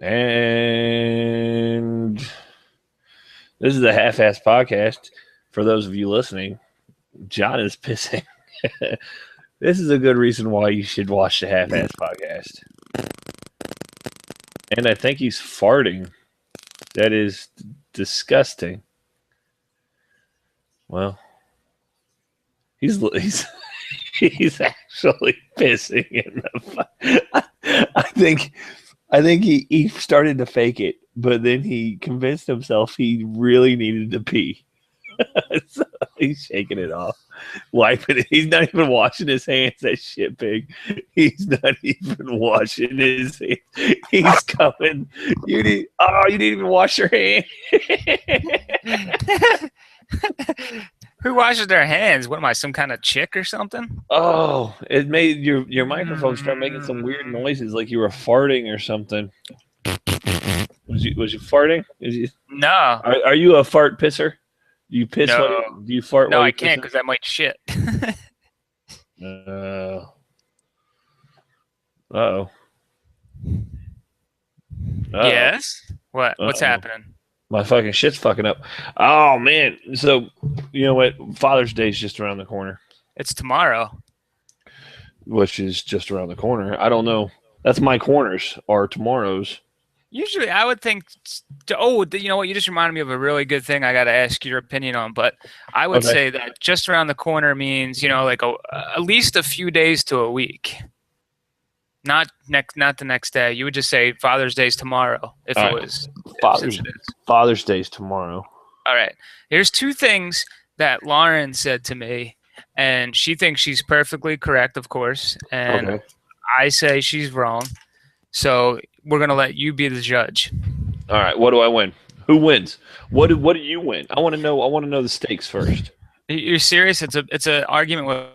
And this is the Half-Assed podcast. For those of you listening, John is pissing. This is a good reason why you should watch the Half-Assed podcast. And I think he's farting. That is disgusting. Well, he's actually pissing in the. I think he started to fake it, but then he convinced himself he really needed to pee. So he's shaking it off, wiping it. He's not even washing his hands. That shit pig. He's not even washing his hands. He's coming. You didn't even wash your hands. Who washes their hands? What am I, some kind of chick or something? Oh, it made your microphone start making some weird noises, like you were farting or something. Was you farting? No. Are you a fart pisser? Do you piss? No. Do you fart? No, I can't because I might shit. Uh-oh. Yes? What? What's happening? My fucking shit's fucking up. Oh, man. So, you know what? Father's Day is just around the corner. It's tomorrow. Which is just around the corner. I don't know. That's my corners are tomorrow's. Usually, I would think. You know what? You just reminded me of a really good thing I got to ask your opinion on. But I would say that just around the corner means, like at least a few days to a week. Not the next day. You would just say Father's Day's tomorrow if it was Father's Day's tomorrow. All right. Here's two things that Lauren said to me, and she thinks she's perfectly correct, of course, and I say she's wrong. So we're gonna let you be the judge. All right. What do I win? Who wins? What do you win? I want to know the stakes first. You're serious? It's an argument with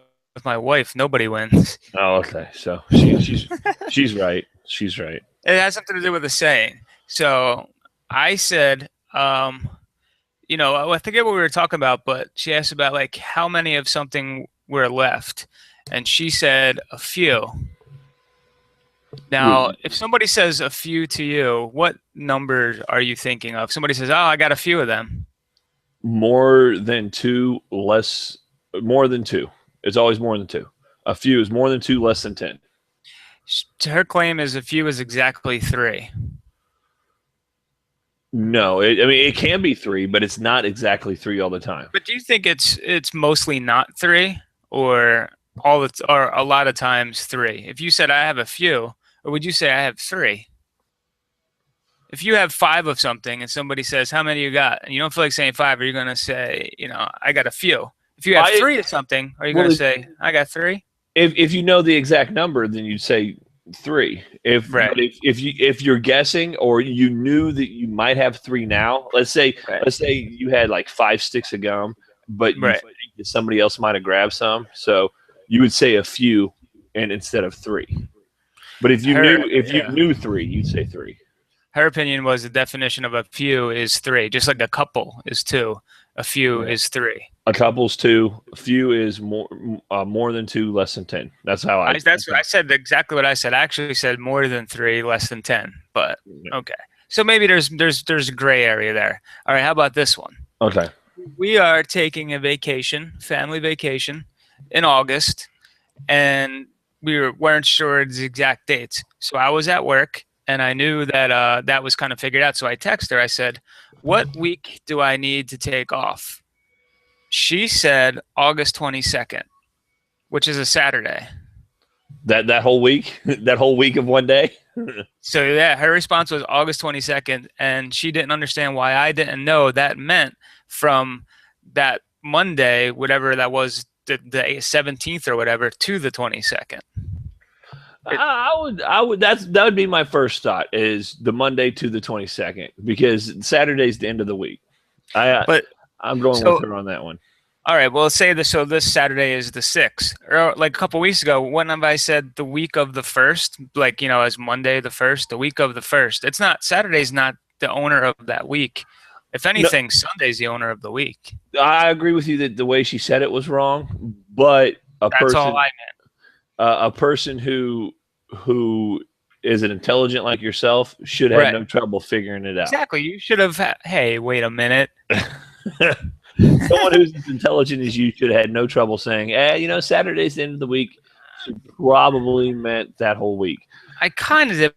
my wife. Nobody wins. Oh, okay. So she's right. She's right. It has something to do with the saying. So I said, I forget what we were talking about, but she asked about like how many of something were left, and she said a few. Now, if somebody says a few to you, what number are you thinking of? Somebody says, "Oh, I got a few of them." More than two, less. More than two. It's always more than two. A few is more than two, less than 10. Her claim is a few is exactly 3. No, it can be 3, but it's not exactly 3 all the time. But do you think it's mostly not 3, or or a lot of times 3? If you said I have a few, or would you say I have 3? If you have 5 of something and somebody says, "How many you got?" and you don't feel like saying 5, are you going to say, I got a few? If you have 3 of something, are you going to say, "I got 3"? If you know the exact number, then you'd say 3. If you're guessing, or you knew that you might have 3 now, let's say you had like 5 sticks of gum, but you think that somebody else might have grabbed some, so you would say a few, and instead of 3. But if you knew 3, you'd say 3. Her opinion was the definition of a few is 3, just like a couple is 2. A few is 3. A couple's 2. A few is more than 2, less than 10. That's how I. That's what I said. Exactly what I said. I actually said more than 3, less than 10. But okay, so maybe there's a gray area there. All right, how about this one? Okay. We are taking a vacation, family vacation, in August, and we weren't sure the exact dates. So I was at work, and I knew that that was kind of figured out. So I texted her. I said, "What week do I need to take off?" She said August 22nd, which is a Saturday. That whole week? That whole week of one day? So yeah, her response was August 22nd, and she didn't understand why I didn't know that meant from that Monday, whatever that was, the 17th or whatever, to the 22nd. I would. That would be my first thought, is the Monday to the 22nd, because Saturday's the end of the week. I'm going with her on that one. All right. Well, let's say this. So this Saturday is the 6th. Or like a couple weeks ago, when have I said the week of the 1st? Like, as Monday the 1st, the week of the 1st. It's not. Saturday's not the owner of that week. If anything, Sunday's the owner of the week. I agree with you that the way she said it was wrong, but that's all I meant. A person who is intelligent like yourself should have Right. no trouble figuring it out. Exactly. You should have. Hey, wait a minute. Someone who's as intelligent as you should have had no trouble saying, Saturday's the end of the week. Should probably meant that whole week. I kind of did.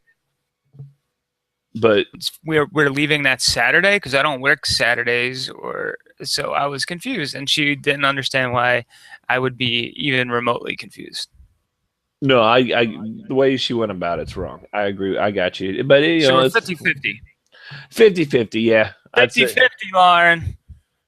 But we're leaving that Saturday because I don't work Saturdays, so I was confused, and she didn't understand why I would be even remotely confused. No, I the way she went about it's wrong. I agree. I got you. But So we're 50-50. 50-50, yeah. 50-50, Lauren.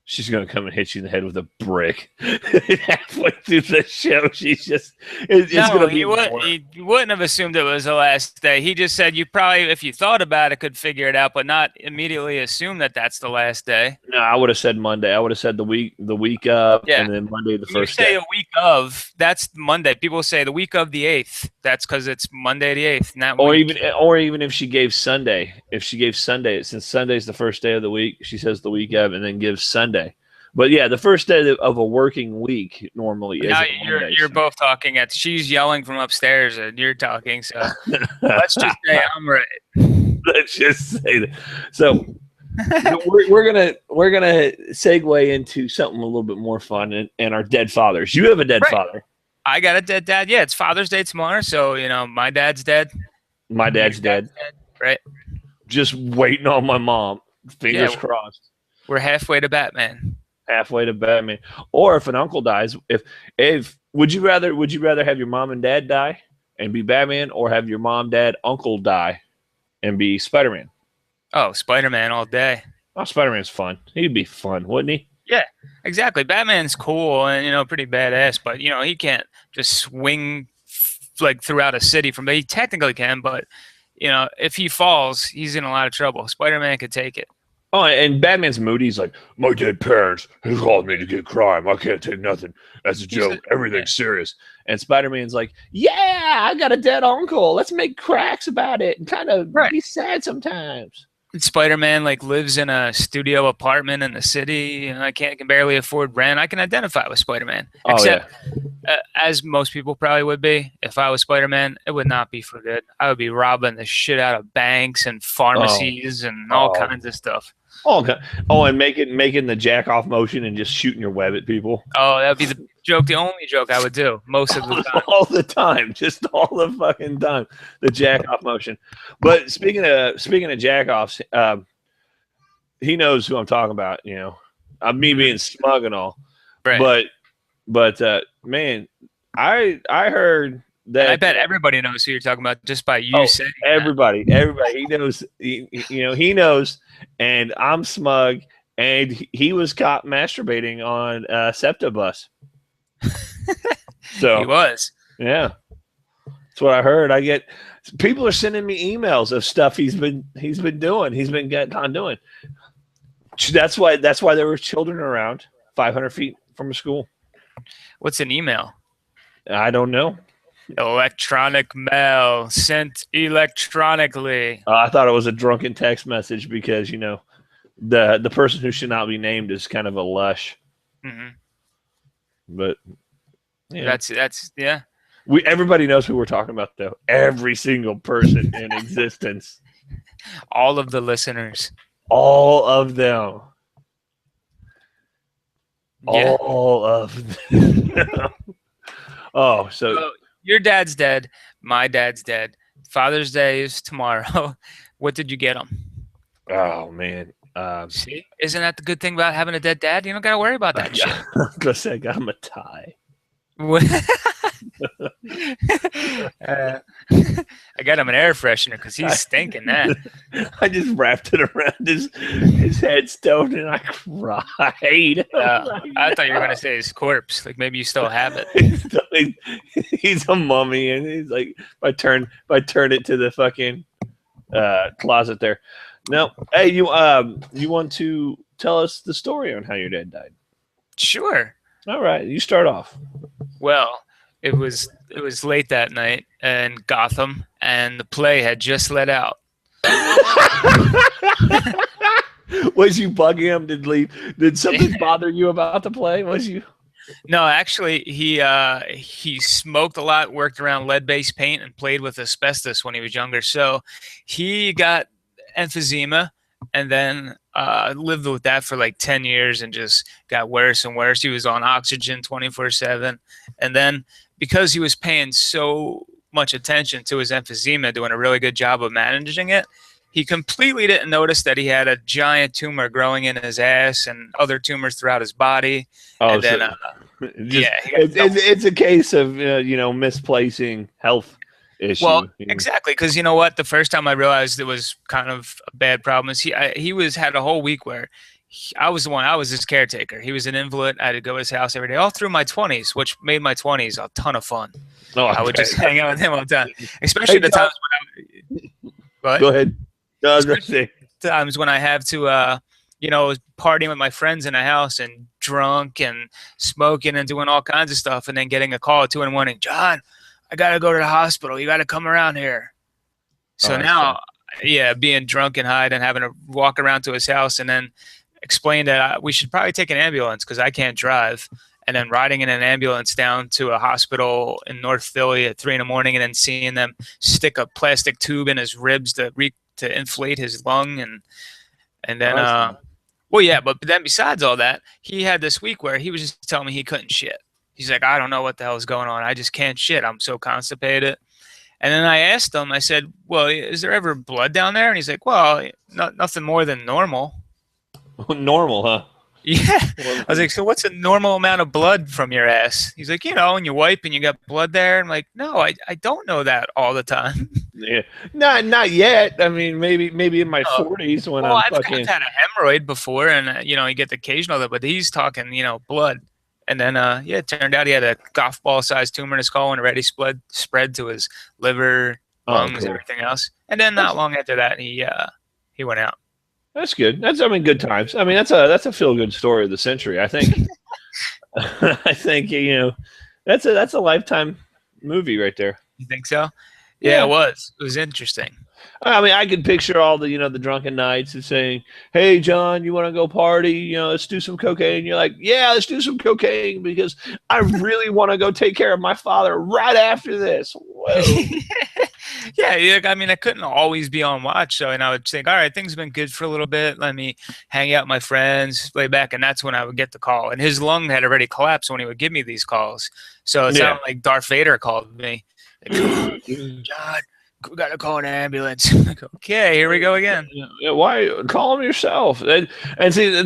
She's going to come and hit you in the head with a brick. Halfway through the show, she's just... It's going to be... He wouldn't have assumed it was the last day. He just said you probably, if you thought about it, could figure it out, but not immediately assume that that's the last day. No, I would have said Monday. I would have said the week of, and then Monday the first day. You say a week of, that's Monday. People say the week of the 8th. That's because it's Monday the 8th, not week. Or even if she gave Sunday. If she gave Sunday, since Sunday's the first day of the week, she says the week of and then gives Sunday. But yeah, the first day of a working week normally is. Now you're both talking she's yelling from upstairs and you're talking. So let's just say I'm right. Let's just say that. So we're gonna segue into something a little bit more fun and our dead fathers. You have a dead father. I got a dead dad. Yeah, it's Father's Day tomorrow, so my dad's dead. My dad's dead. Right. Just waiting on my mom. Fingers crossed. We're halfway to Batman. Halfway to Batman. Or if an uncle dies, if would you rather have your mom and dad die and be Batman, or have your mom, dad, uncle die and be Spider-Man? Oh, Spider-Man all day. Oh, Spider-Man's fun. He'd be fun, wouldn't he? Yeah, exactly. Batman's cool and pretty badass, but he can't just swing like throughout a city he technically can, but if he falls, he's in a lot of trouble. Spider-Man could take it. Oh, and Batman's moody. He's like, my dead parents, he called me to get crime. I can't take nothing. That's a joke. Everything's serious. And Spider-Man's like, yeah, I got a dead uncle. Let's make cracks about it and kind of be sad sometimes. Spider-Man lives in a studio apartment in the city, and I can barely afford rent. I can identify with Spider-Man. Except, as most people probably would be, if I was Spider-Man, it would not be for good. I would be robbing the shit out of banks and pharmacies and all kinds of stuff. And making the jack off motion and just shooting your web at people. Oh, that would be the only joke I would do most of the time. All the time, just all the fucking time. The jack off motion. But speaking of jack offs, he knows who I'm talking about. Me being smug and all. Right. But man, I heard that. And I bet everybody knows who you're talking about just by you saying. Everybody, he knows. He knows. And I'm smug, and he was caught masturbating on a SEPTA bus. So he was. Yeah, that's what I heard. People are sending me emails of stuff he's been doing. He's been getting on doing. That's why there were children around 500 feet from a school. What's an email? I don't know. Electronic mail sent electronically. I thought it was a drunken text message because the person who should not be named is kind of a lush. Mm-hmm. But that's everybody knows who we're talking about though. Every single person in existence. All of the listeners. All of them. Yeah. All of them. Oh, so your dad's dead. My dad's dead. Father's Day is tomorrow. What did you get him? Oh, man. See? Isn't that the good thing about having a dead dad? You don't got to worry about that shit. I got him a tie. I got him an air freshener because he's stinking that. I just wrapped it around his headstone and I cried. I thought you were going to say his corpse. Like maybe you still have it. He's a mummy, and he's like, if I turn it to the fucking closet there. Now, hey, you want to tell us the story on how your dad died? Sure. All right, you start off. Well, it was late that night in Gotham, and the play had just let out. Was you bugging him? Did something bother you about the play? Was you? No, actually, he smoked a lot, worked around lead-based paint, and played with asbestos when he was younger. So he got emphysema, and then lived with that for like 10 years, and just got worse and worse. He was on oxygen 24/7, and then because he was paying so much attention to his emphysema, doing a really good job of managing it, he completely didn't notice that he had a giant tumor growing in his ass and other tumors throughout his body. Oh, And then, so just yeah, it's a case of misplacing health issue. well, exactly, because you know what? The first time I realized it was kind of a bad problem is he had a whole week where I was his caretaker. He was an invalid. I had to go to his house every day, all through my 20s, which made my 20s a ton of fun. Oh, I would just hang out with him all the time, especially Hey, the times when Go ahead. No, I was gonna say. times when I have to, partying with my friends in the house and drunk and smoking and doing all kinds of stuff, and then getting a call at 2 in the morning. John, I gotta go to the hospital. You gotta come around here. So now, yeah, being drunk and high and having to walk around to his house and then explain that we should probably take an ambulance because I can't drive. And then riding in an ambulance down to a hospital in North Philly at 3 in the morning, and then seeing them stick a plastic tube in his ribs to inflate his lung, and then well, yeah, but then besides all that, he had this week where he was just telling me he couldn't shit. He's like, I don't know what the hell is going on. I just can't shit. I'm so constipated. And then I asked him, I said, well, is there ever blood down there? And he's like, well, nothing more than normal. Normal, huh? Yeah. I was like, so what's a normal amount of blood from your ass? He's like, and you wipe and you got blood there. I'm like, no, I don't know that all the time. Yeah, not yet. I mean, maybe in my 40s when I've had a hemorrhoid before, and you get the occasional, but he's talking, blood. And then, it turned out he had a golf ball-sized tumor in his colon, already spread to his liver, lungs, and everything else. And then not long after that, he went out. That's good. Good times. I mean, that's a feel-good story of the century. I think. I think that's a lifetime movie right there. You think so? Yeah, it was. It was interesting. I mean, I could picture all the the drunken nights of saying, "Hey, John, you want to go party? Let's do some cocaine." You're like, "Yeah, let's do some cocaine because I really want to go take care of my father right after this." Whoa. Yeah, I mean, I couldn't always be on watch, so I would think, all right, things have been good for a little bit. Let me hang out with my friends, lay back, and that's when I would get the call. And his lung had already collapsed when he would give me these calls, so it sounded like Darth Vader called me. Like, John, we gotta call an ambulance. Like, okay, here we go again. Yeah, why call him yourself? And see,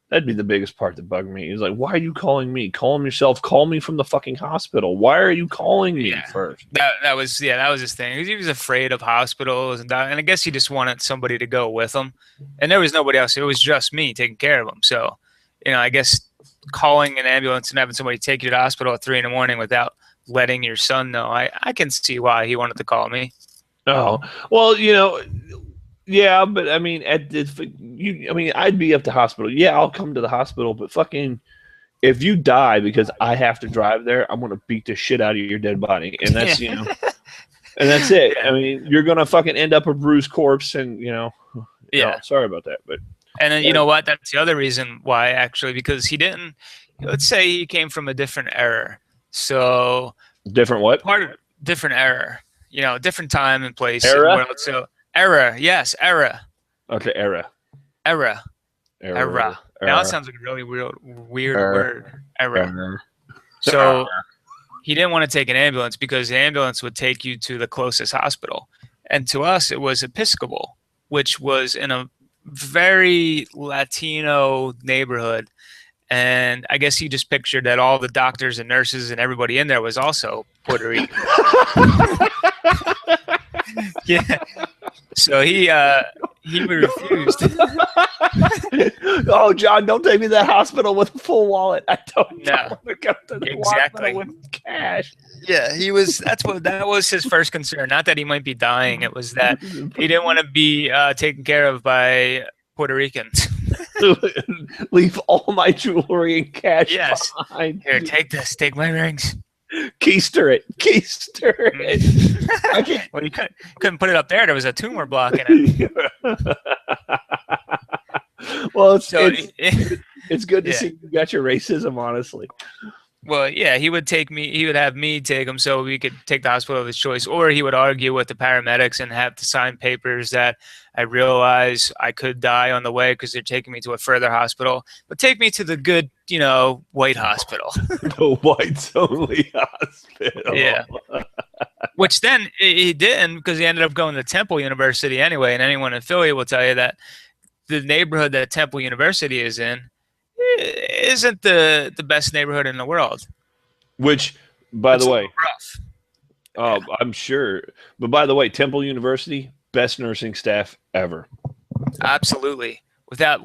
that'd be the biggest part that bugged me. He's like, why are you calling me? Call him yourself. Call me from the fucking hospital. Why are you calling me first? That was his thing. He was afraid of hospitals, and I guess he just wanted somebody to go with him. And there was nobody else. It was just me taking care of him. So, I guess calling an ambulance and having somebody take you to the hospital at 3 in the morning without letting your son know, I can see why he wanted to call me. Oh, well, yeah, but I mean, I'd be up to hospital. Yeah, I'll come to the hospital, but fucking, if you die because I have to drive there, I'm gonna beat the shit out of your dead body, and that's and that's it. I mean, you're gonna fucking end up a bruised corpse, and sorry about that, but. And then you know what? That's the other reason why, actually, because he didn't. Let's say he came from a different era. So different what? Different era. Different time and place. Era. So era, yes, era. Okay, era. Era. Now it sounds like a really weird word. Era. So he didn't want to take an ambulance because the ambulance would take you to the closest hospital, and to us it was Episcopal, which was in a very Latino neighborhood. And I guess he just pictured that all the doctors and nurses and everybody in there was also Puerto Rican. Yeah. So he refused. Oh, John, don't take me to that hospital with a full wallet. I don't want to go to the hospital with cash. Yeah, that was his first concern. Not that he might be dying. It was that he didn't want to be taken care of by Puerto Ricans. Leave all my jewelry and cash behind. Here, take this. Take my rings. Keister it. I can't. Well, you couldn't put it up there. There was a tumor blocking it. Well, it's It's good to Yeah. see you got your racism, honestly. Well, yeah, he would have me take him so we could take the hospital of his choice, or he would argue with the paramedics and have to sign papers that I realize I could die on the way because they're taking me to a further hospital, but take me to the good, white hospital. The whites only hospital. Yeah. Which then he didn't, because he ended up going to Temple University anyway. And anyone in Philly will tell you that the neighborhood that Temple University is in isn't the best neighborhood in the world. Which, by the way, rough. I'm sure. But by the way, Temple University, best nursing staff ever. Absolutely, without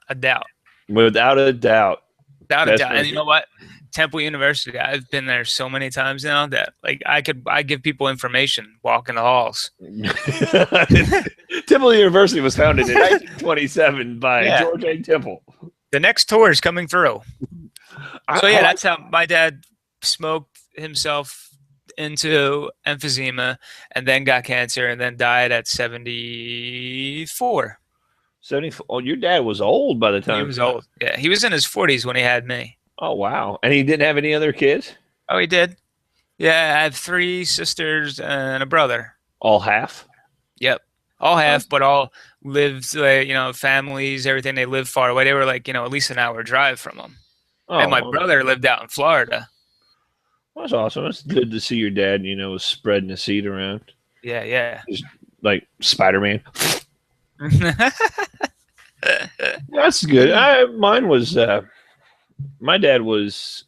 a doubt. Without a doubt. Without a doubt. And you know what? Temple University, I've been there so many times now that like I give people information walking the halls. Temple University was founded in 1927 by George A. Temple. The next tour is coming through. So yeah, that's how my dad smoked himself into emphysema and then got cancer and then died at 74. 74. Oh, your dad was old by the time. He was old. Yeah, he was in his 40s when he had me. Oh, wow. And he didn't have any other kids? Oh, he did. Yeah, I have 3 sisters and a brother. All half? Yep. All half, but all lived, families, everything. They lived far away. They were like, at least an hour drive from them. Oh, and my brother lived out in Florida. That's awesome. It's good to see your dad, was spreading the seed around. Yeah, yeah. Just like Spider-Man. That's good. Mine was... my dad was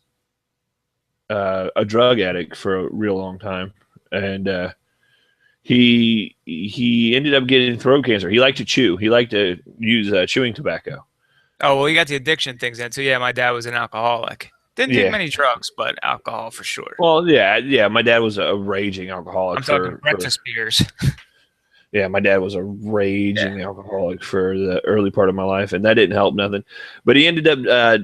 a drug addict for a real long time, and he ended up getting throat cancer. He liked to chew. He liked to use chewing tobacco. Oh, well, he got the addiction things then. So, yeah, my dad was an alcoholic. Didn't do many drugs, but alcohol for sure. Well, yeah. My dad was a raging alcoholic. I'm talking breakfast beers. Yeah, my dad was a raging alcoholic for the early part of my life, and that didn't help nothing. But he ended up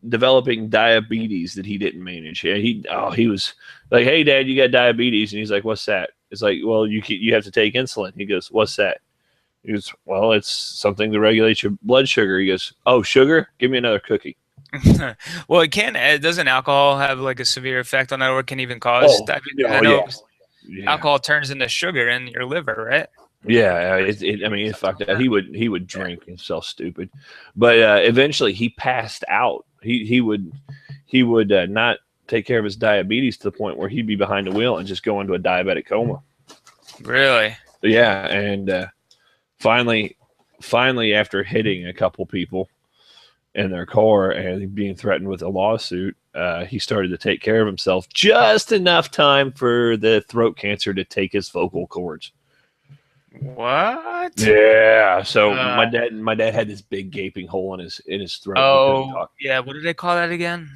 developing diabetes that he didn't manage. Yeah, he was like, "Hey, Dad, you got diabetes," and he's like, "What's that?" It's like, "Well, you have to take insulin." He goes, "What's that?" He goes, "Well, it's something to regulate your blood sugar." He goes, "Oh, sugar? Give me another cookie." Well, doesn't alcohol have like a severe effect on that, or it can even cause diabetes? I know alcohol turns into sugar in your liver, right? Yeah, it fucked up. He would drink himself stupid, but eventually he passed out. He would not take care of his diabetes to the point where he'd be behind the wheel and just go into a diabetic coma. Really? Yeah, and finally, after hitting a couple people in their car and being threatened with a lawsuit, he started to take care of himself just enough time for the throat cancer to take his vocal cords. What? Yeah. So my dad had this big gaping hole in his throat. Oh, yeah. What did they call that again?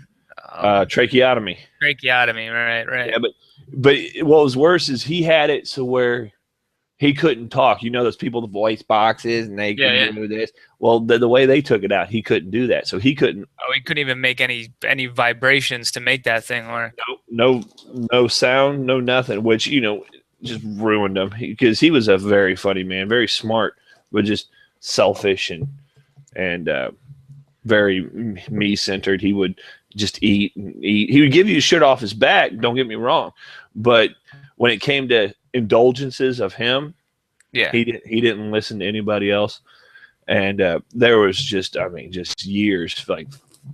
Tracheotomy. Tracheotomy. Right. Yeah, but what was worse is he had it so where he couldn't talk. Those people, the voice boxes, and they can do this. Well, the way they took it out, he couldn't do that. So he couldn't. Oh, he couldn't even make any vibrations to make that thing work. No sound, no nothing. Which just ruined him because he was a very funny man, very smart, but just selfish and very me-centered. He would just eat and eat. He would give you shit off his back, don't get me wrong, but when it came to indulgences of him, he didn't listen to anybody else. And there was just years, like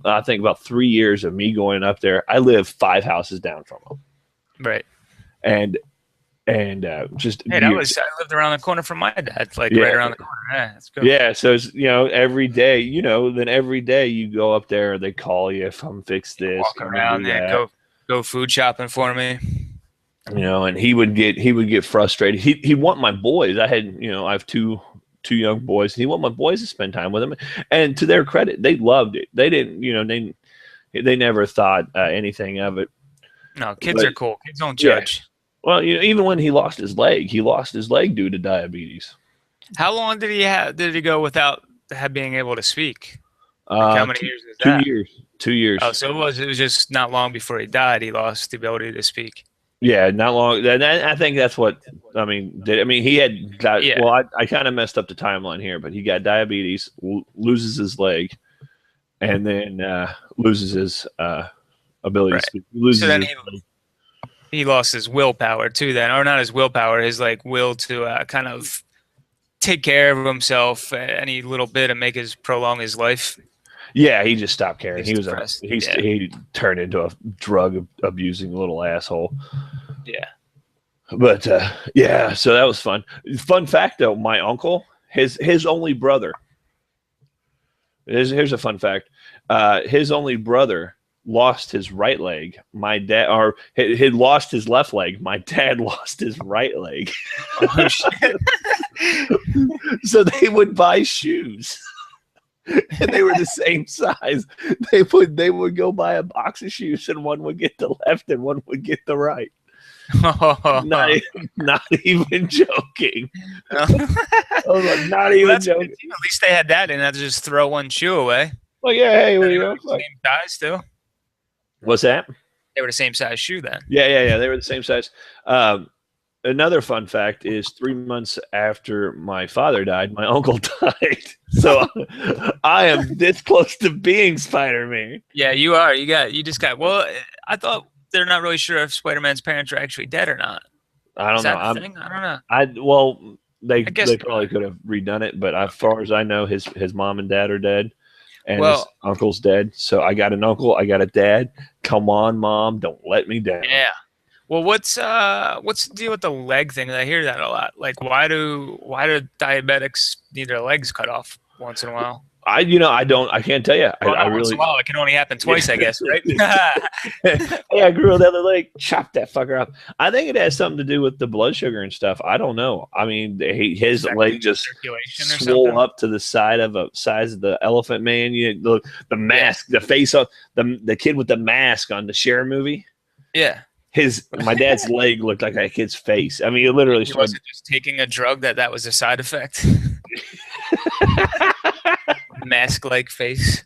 I think about 3 years of me going up there. I live 5 houses down from him, right? And just I lived around the corner from my dad, right around the corner. Yeah, that's good. Yeah, so it's every day, then every day you go up there, they call you, come fix this, walk around there, go food shopping for me. And he would get frustrated. He'd want my boys. I have two young boys. He want my boys to spend time with him, and to their credit, they loved it. They didn't, they never thought anything of it. No, kids are cool. Kids don't judge. Yeah. Well, even when he lost his leg due to diabetes. How long did he have? Did he go without being able to speak? How many years is that? 2 years. 2 years. Oh, so it was just not long before he died. He lost the ability to speak. Yeah, not long. And I think that's what he had got. Yeah. Well, I kind of messed up the timeline here, but he got diabetes, loses his leg, and then loses his ability to Right. speak. So Loses then his. he lost his willpower too. Then, or not his willpower, his like will to kind of take care of himself any little bit and make his prolong his life. Yeah, he just stopped caring. He's He was a depressed. Yeah. he turned into a drug abusing little asshole. Yeah. But yeah, so that was fun. Fun fact though, my uncle, his only brother. Here's a fun fact. His only brother lost his right leg. My dad, or he lost his left leg. My dad lost his right leg. Oh shit. So they would buy shoes. And they were the same size. They would go buy a box of shoes, and one would get the left, and one would get the right. Not even joking. I was like, not even joking. At least they had that, and not just throw one shoe away. Like, yeah, hey, what do you want? Same size too. What's that? They were the same size shoe then. Yeah. They were the same size. Another fun fact is 3 months after my father died, my uncle died. So I am this close to being Spider-Man. Yeah, you are. You just got. Well, I thought they're not really sure if Spider-Man's parents are actually dead or not. I don't know. I don't know. Well, they probably could have redone it, but as far as I know, his mom and dad are dead, and his uncle's dead. So I got an uncle, I got a dad. Come on, mom, don't let me down. Yeah. Well, what's the deal with the leg thing? I hear that a lot. Like, why do diabetics need their legs cut off once in a while? I can't tell you. Well, once in a while, it can only happen twice, I guess, right? Hey, I grew the other leg, chop that fucker up. I think it has something to do with the blood sugar and stuff. I don't know. I mean, his leg just swole up to the size of the Elephant Man. The mask, the face of the kid with the mask on the Cher movie. Yeah. My dad's leg looked like that kid's face. I mean, it literally. He wasn't just taking a drug that was a side effect. Mask-like face.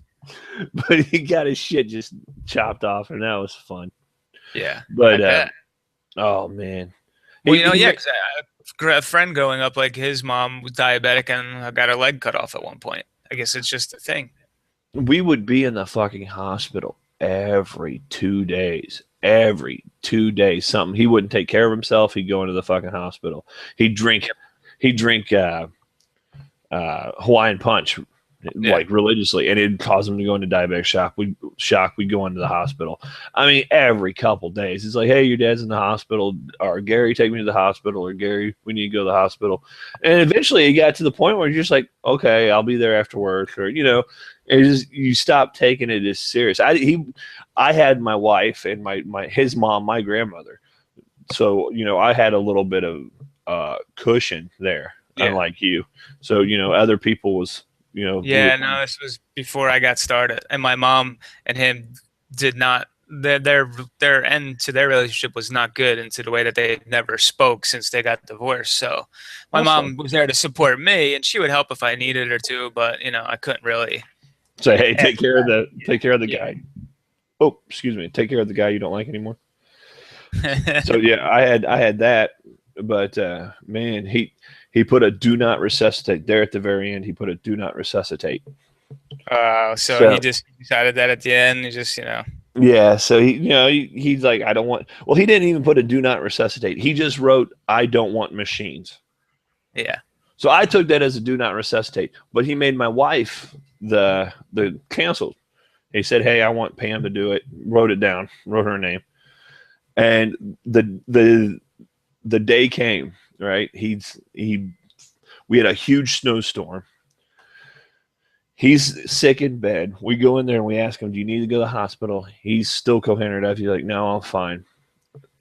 But he got his shit just chopped off, and that was fun. Yeah. But oh man. Well, because I had a friend growing up, like his mom was diabetic and got her leg cut off at one point. I guess it's just a thing. We would be in the fucking hospital every 2 days. Every 2 days, something. He wouldn't take care of himself. He'd go into the fucking hospital. He'd drink Hawaiian Punch, like religiously, and it'd cause him to go into diabetic shock. We'd go into the hospital. I mean, every couple days, it's like, hey, your dad's in the hospital, or Gary, take me to the hospital, or Gary, we need to go to the hospital. And eventually, it got to the point where you're just like, okay, I'll be there after work, or you stop taking it as serious. I had my wife and his mom, my grandmother, so I had a little bit of cushion there, unlike you. So other people was. Yeah, no, this was before I got started, and my mom and him did not. Their end to their relationship was not good, into the way that they never spoke since they got divorced. So my mom was there to support me, and she would help if I needed her to, but I couldn't really say, hey, take care of the guy. Oh, excuse me, take care of the guy you don't like anymore. So yeah, I had that, but man, he put a do not resuscitate there at the very end. He put a do not resuscitate. So he just decided that at the end. He just, Yeah. So he's like, I don't want. Well, he didn't even put a do not resuscitate. He just wrote, I don't want machines. Yeah. So I took that as a do not resuscitate. But he made my wife the canceled. He said, hey, I want Pam to do it. Wrote it down. Wrote her name. And the day came. Right. We had a huge snowstorm. He's sick in bed. We go in there and we ask him, do you need to go to the hospital? He's still coherent enough. He's like, no, I'm fine.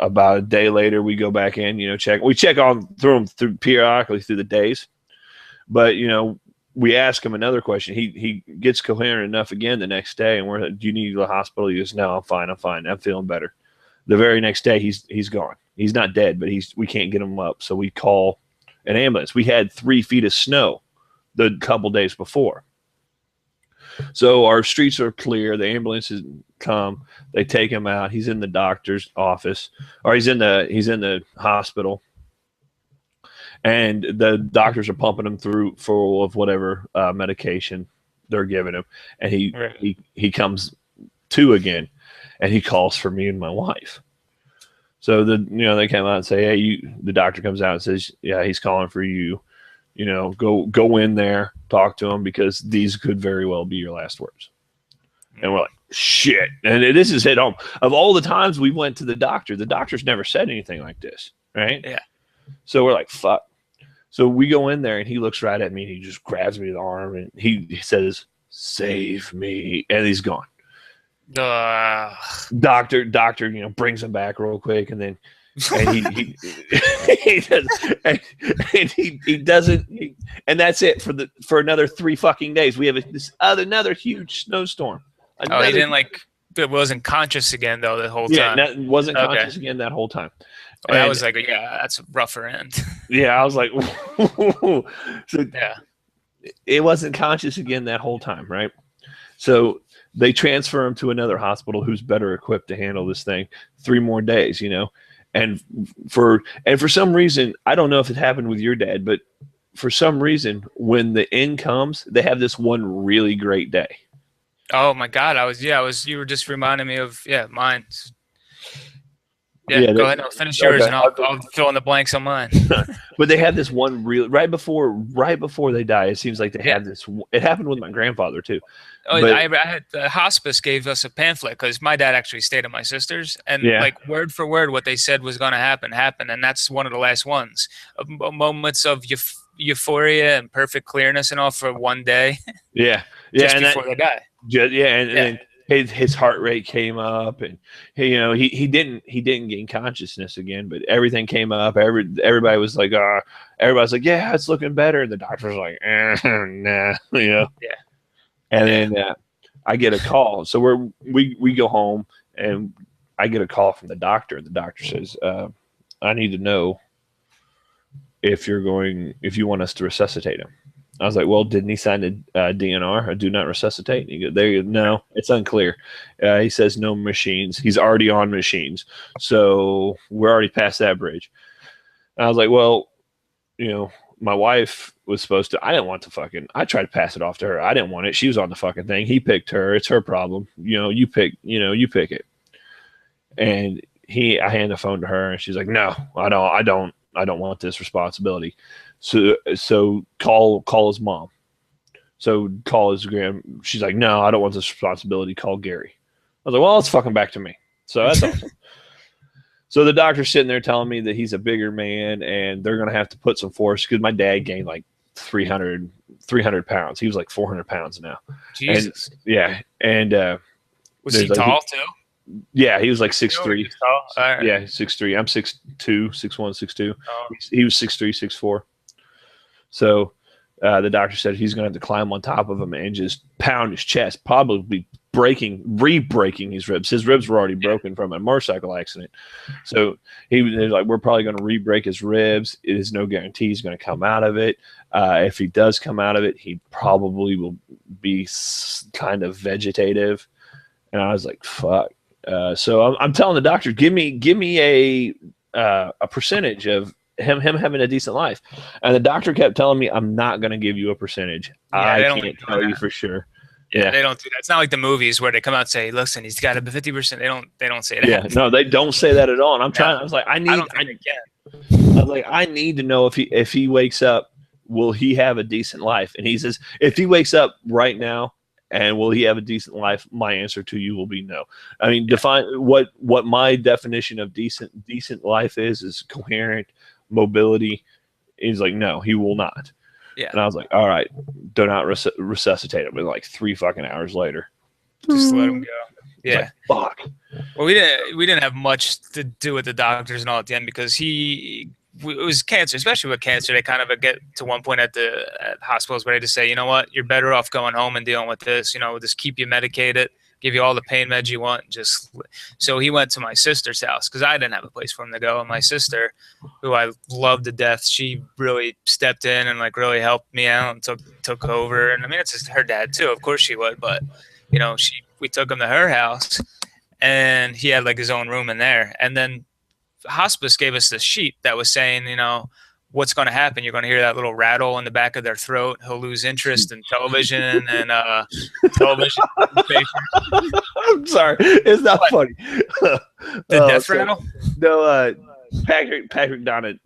About a day later, we go back in, check. We check on through him periodically through the days. But, we ask him another question. He gets coherent enough again the next day. And we're like, do you need to go to the hospital? He goes, no, I'm fine. I'm feeling better. The very next day, he's gone. He's not dead, but we can't get him up. So we call an ambulance. We had 3 feet of snow the couple days before. So our streets are clear. The ambulances come. They take him out. He's in the doctor's office, or he's in the hospital. And the doctors are pumping him through full of whatever medication. they're giving him, and Right. he comes to again, and he calls for me and my wife. So they come out and say, hey, the doctor comes out and says, yeah, he's calling for you. Go in there, talk to him, because these could very well be your last words. And we're like, shit. And this is hit home. Of all the times we went to the doctor's never said anything like this, right? Yeah. So we're like, fuck. So we go in there, and he looks right at me, and he just grabs me in the arm, and he says, save me. And he's gone. Doctor, brings him back real quick, and then he he doesn't, and that's it for another 3 fucking days. We have another huge snowstorm. He didn't it wasn't conscious again though the whole time. Yeah, wasn't conscious again that whole time. Well, that was that's a rougher end. Yeah, I was like, so yeah, it wasn't conscious again that whole time, right? So they transfer him to another hospital who's better equipped to handle this thing. 3 more days, and for some reason, I don't know if it happened with your dad, but for some reason, when the end comes, they have this one really great day. Oh my God, you were just reminding me of mine. Yeah, go ahead. Finish yours, and I'll fill in the blanks on mine. But they had this one right before they die. It seems like they had this. It happened with my grandfather too. Oh, I had the hospice gave us a pamphlet because my dad actually stayed at my sister's, and word for word, what they said was going to happen happened, and that's one of the last ones. Moments of euphoria and perfect clearness and all for one day. Yeah, just before they die. And his heart rate came up, and he didn't gain consciousness again, but everything came up. Everybody was like, everybody's like, yeah, it's looking better. And the doctor's like, nah, Yeah. And then I get a call. So we go home, and I get a call from the doctor. The doctor says, I need to know if you want us to resuscitate him. I was like, well, didn't he sign a DNR, a do not resuscitate? And he goes, no, it's unclear. He says no machines. He's already on machines. So we're already past that bridge. And I was like, well, my wife was supposed to, I tried to pass it off to her. I didn't want it. She was on the fucking thing. He picked her. It's her problem. You pick it. And I hand the phone to her, and she's like, no, I don't want this responsibility. So call his mom. So call his she's like, no, I don't want this responsibility. Call Gary. I was like, well, it's fucking back to me. So that's awesome. So the doctor's sitting there telling me that he's a bigger man, and they're going to have to put some force, because my dad gained like 300 pounds. He was like 400 pounds now. Jesus. And was he tall too? Yeah, he was like 6'3". Right. Yeah, 6'3". I'm 6'2", 6'1", 6'2". Oh. He was 6'3", 6'4". So the doctor said he's going to have to climb on top of him and just pound his chest, probably re-breaking his ribs. His ribs were already broken from a motorcycle accident. So he was like, we're probably going to re-break his ribs. It is no guarantee he's going to come out of it. If he does come out of it, he probably will be kind of vegetative. And I was like, fuck. So I'm telling the doctor, give me a percentage of him having a decent life. And the doctor kept telling me, I'm not going to give you a percentage. I can't tell you for sure. Yeah, they don't do that. It's not like the movies where they come out and say, listen, he's got a 50%. They don't say that. Yeah, no, they don't say that at all. And I'm trying. I was like, I need to know if he wakes up, will he have a decent life? And he says, if he wakes up right now, and will he have a decent life? My answer to you will be no. I mean, define what my definition of decent life is coherent mobility. He's like, no, he will not. Yeah. And I was like, all right, do not resuscitate him. And like 3 fucking hours later, just let him go. Yeah. Like, fuck. Well, we didn't have much to do with the doctors and all at the end, because it was cancer, especially with cancer. They kind of get to one point at hospitals where they just say, you know what, you're better off going home and dealing with this. Just keep you medicated, give you all the pain meds you want. So he went to my sister's house because I didn't have a place for him to go. And my sister, who I loved to death, she really stepped in and like really helped me out and took over. And I mean, it's just her dad too. Of course she would, but we took him to her house, and he had like his own room in there. And then hospice gave us this sheet that was saying, what's going to happen? You're going to hear that little rattle in the back of their throat. He'll lose interest in television and television newspapers. I'm sorry, it's not What? funny. The death rattle? No, Patrick Donati.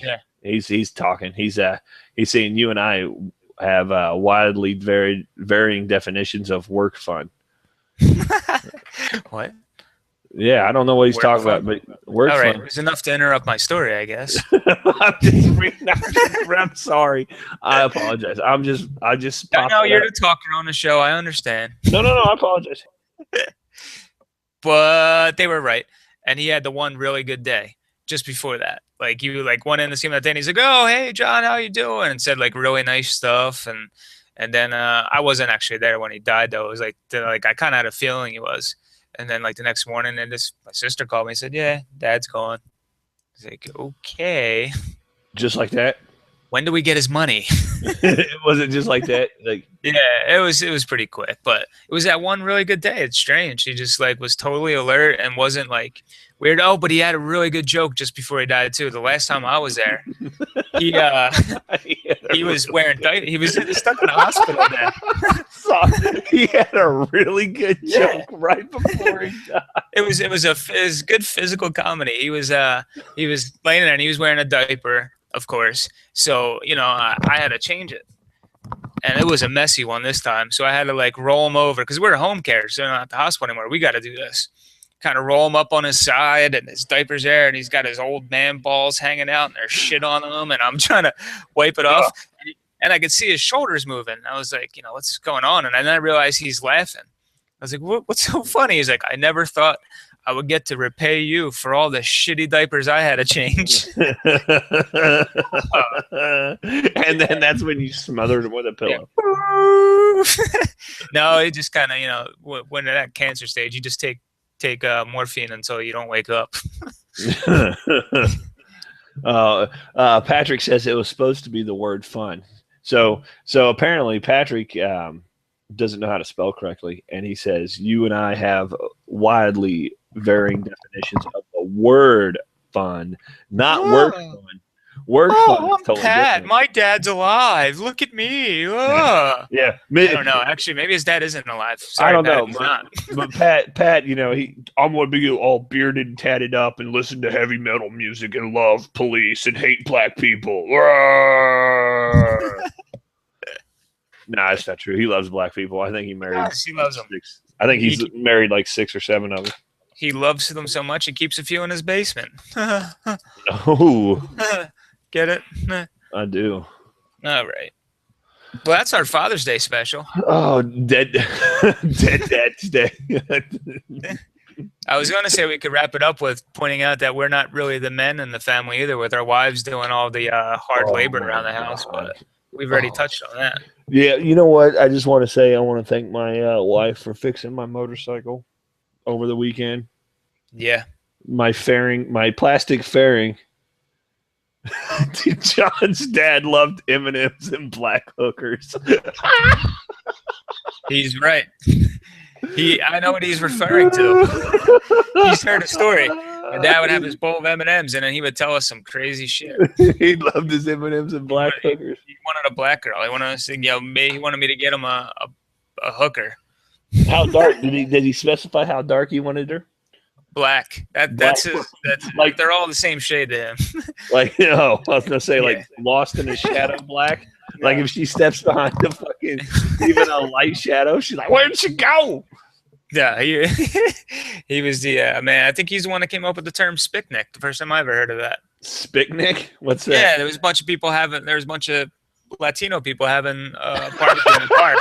Yeah. He's talking. He's saying you and I have widely varying definitions of work fun. What? Yeah, I don't know what he's talking about, but work All right, fun. it's enough to interrupt my story, I guess. I'm sorry. I apologize. I just. I know you're the talker on the show. I understand. No. I apologize. But they were right, and he had the one really good day just before that. Like you went in to see him that day, and he's like, "Oh, hey, John, how you doing?" And said like really nice stuff, and then I wasn't actually there when he died though. It was like I kind of had a feeling he was. And then like the next morning, and my sister called me and said, "Yeah, Dad's gone." I was like, "Okay." Just like that. When do we get his money? Was it just like that? Like, yeah, it was pretty quick, but it was that one really good day. It's strange. He just like was totally alert and wasn't like weird. Oh, but he had a really good joke just before he died too. The last time I was there, he was wearing diapers. He was stuck in the hospital then. He had a really good joke right before he died. It was good physical comedy. He was laying there and he was wearing a diaper, of course. So I had to change it. And it was a messy one this time. So I had to like roll him over because we're home care. So not at the hospital anymore. We got to do this. Kind of roll him up on his side and his diaper's there and he's got his old man balls hanging out and there's shit on them. And I'm trying to wipe it off. And I could see his shoulders moving. I was like, what's going on? And then I realized he's laughing. I was like, what's so funny? He's like, I never thought I would get to repay you for all the shitty diapers I had to change. And then that's when you smothered him with a pillow. Yeah. No, it just kind of, when at that cancer stage, you just take morphine until you don't wake up. Patrick says it was supposed to be the word fun. So apparently Patrick doesn't know how to spell correctly, and he says you and I have widely varying definitions of the word fun, not work fun. Word fun is totally Pat, different. my dad's alive. Look at me. Yeah. I don't know. Actually, maybe his dad isn't alive. Sorry, I don't Pat, know, he's not. but Pat, I'm going to be all bearded and tatted up and listen to heavy metal music and love police and hate black people. Nah, that's not true. He loves black people. I think he married. Yes, he loves them. I think he's married like 6 or 7 of them. He loves them so much he keeps a few in his basement. No. Get it? I do. All right. Well, that's our Father's Day special. Oh, dead Dad's Day. I was going to say we could wrap it up with pointing out that we're not really the men in the family either, with our wives doing all the hard labor around the house, but we've already touched on that. Yeah, you know what? I just want to say I want to thank my wife for fixing my motorcycle over the weekend. Yeah. My plastic fairing. John's dad loved M&Ms and black hookers. He's right. I know what he's referring to. He's heard a story. My dad would have his bowl of M&Ms, and then he would tell us some crazy shit. He loved his M&Ms and black hookers. He wanted a black girl. He wanted me to get him a hooker. How dark did he specify? How dark he wanted her? Black. That's like they're all the same shade to him. Like, I was gonna say like lost in a shadow black. No. Like if she steps behind the fucking even a light shadow, she's like, "Where'd she go?" Yeah, he was the man. I think he's the one that came up with the term "spicknick." The first time I ever heard of that. Spicknick? What's that? Yeah, there was a bunch of people having. There was a bunch of Latino people having a barbecue in the park.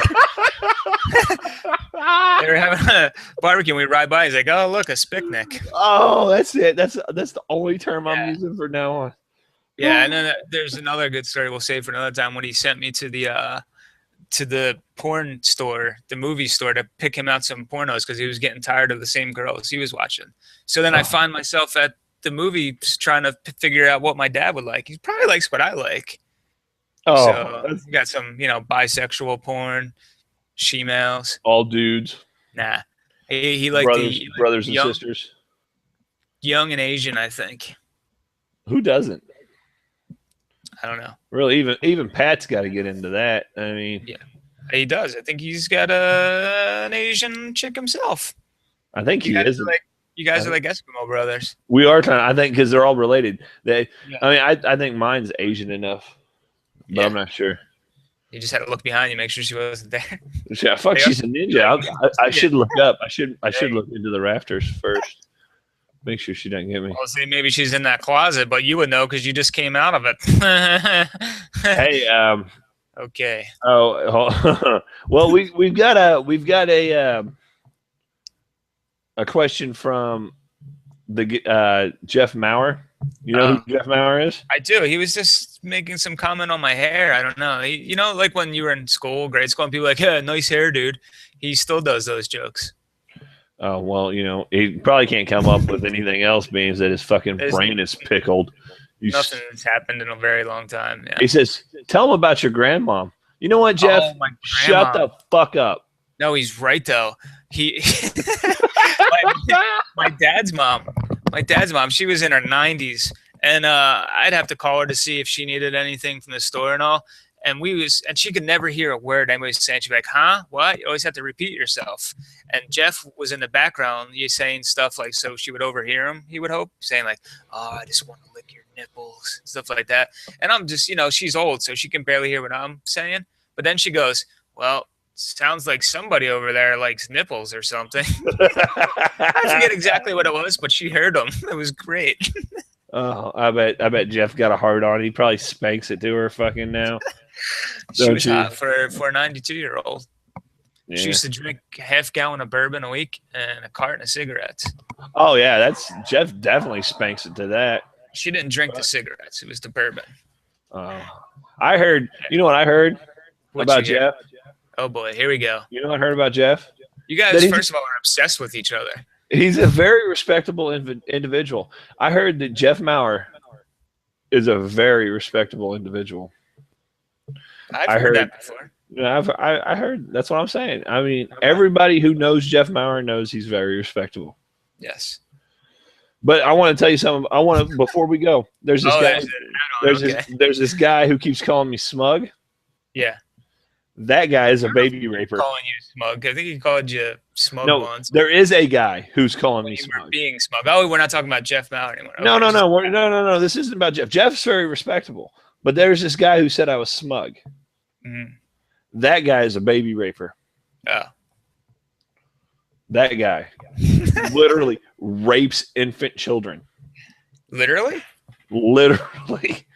They were having a barbecue and we ride by. He's like, "Oh, look, a spicknick." Oh, that's it. That's the only term I'm using from now on. Yeah, and then there's another good story we'll save for another time when he sent me to the porn store, the movie store, to pick him out some pornos because he was getting tired of the same girls he was watching. So then I find myself at the movie trying to figure out what my dad would like. He probably likes what I like. Oh, so you got some, bisexual porn, she-males. All dudes. Nah. He liked brothers and sisters. Young and Asian, I think. Who doesn't? I don't know. Really, even Pat's got to get into that. I mean, Yeah, he does. I think he's got an Asian chick himself. I think You he guys is. are like Eskimo brothers. We are trying. I think because they're all related. Yeah. I mean, I think mine's Asian enough, but Yeah. I'm not sure. You just had to look behind you, make sure she wasn't there. Yeah, fuck, she's a ninja. I should look up. I should look into the rafters first. Make sure she doesn't get me. I'll say maybe she's in that closet, but you would know because you just came out of it. Hey, Okay. Oh, well, we've got a question from the Jeff Maurer. You know who Jeff Maurer is? I do. He was just making some comment on my hair. I don't know. You know, like when you were in school, grade school, and people were like, "Yeah, nice hair, dude." He still does those jokes. Oh, well, you know, he probably can't come up with anything else, means that his fucking brain is pickled. Nothing's happened in a very long time. Yeah. He says, "Tell him about your grandmom." You know what, Jeff? Oh, my Shut the fuck up. No, he's right though. He, my dad's mom. She was in her 90s, and I'd have to call her to see if she needed anything from the store and all. And she could never hear a word anybody was saying. She'd be like, "Huh? What?" You always have to repeat yourself. And Jeff was in the background, you saying stuff like, so she would overhear him. He would hope, saying like, "Oh, I just want to lick your nipples," stuff like that. And I'm just, she's old, so she can barely hear what I'm saying. But then she goes, "Well, sounds like somebody over there likes nipples or something." I forget exactly what it was, but she heard them. It was great. Oh, I bet Jeff got a hard on. He probably spanks it to her fucking now. She was hot for a 92-year-old. Yeah. She used to drink a half gallon of bourbon a week and a carton of cigarettes. Oh yeah, Jeff definitely spanks it to that. She didn't drink the cigarettes; it was the bourbon. I heard. You know what I heard about Jeff? Oh boy, here we go. You know what I heard about Jeff? You guys, first of all, are obsessed with each other. He's a very respectable individual. I heard that Jeff Maurer is a very respectable individual. I've heard that before. I heard. That's what I'm saying. I mean, everybody who knows Jeff Maurer knows he's very respectable. Yes. But I want to tell you something. Before we go, there's this guy. There's this guy who keeps calling me smug. Yeah. That guy is a baby raper. Calling you smug. I think he called you smug once. There is a guy who's calling me smug. Being smug. Oh, we're not talking about Jeff Maurer anymore. No. This isn't about Jeff. Jeff's very respectable. But there's this guy who said I was smug. Mm-hmm. That guy is a baby raper. Oh. That guy literally rapes infant children. Literally? Literally.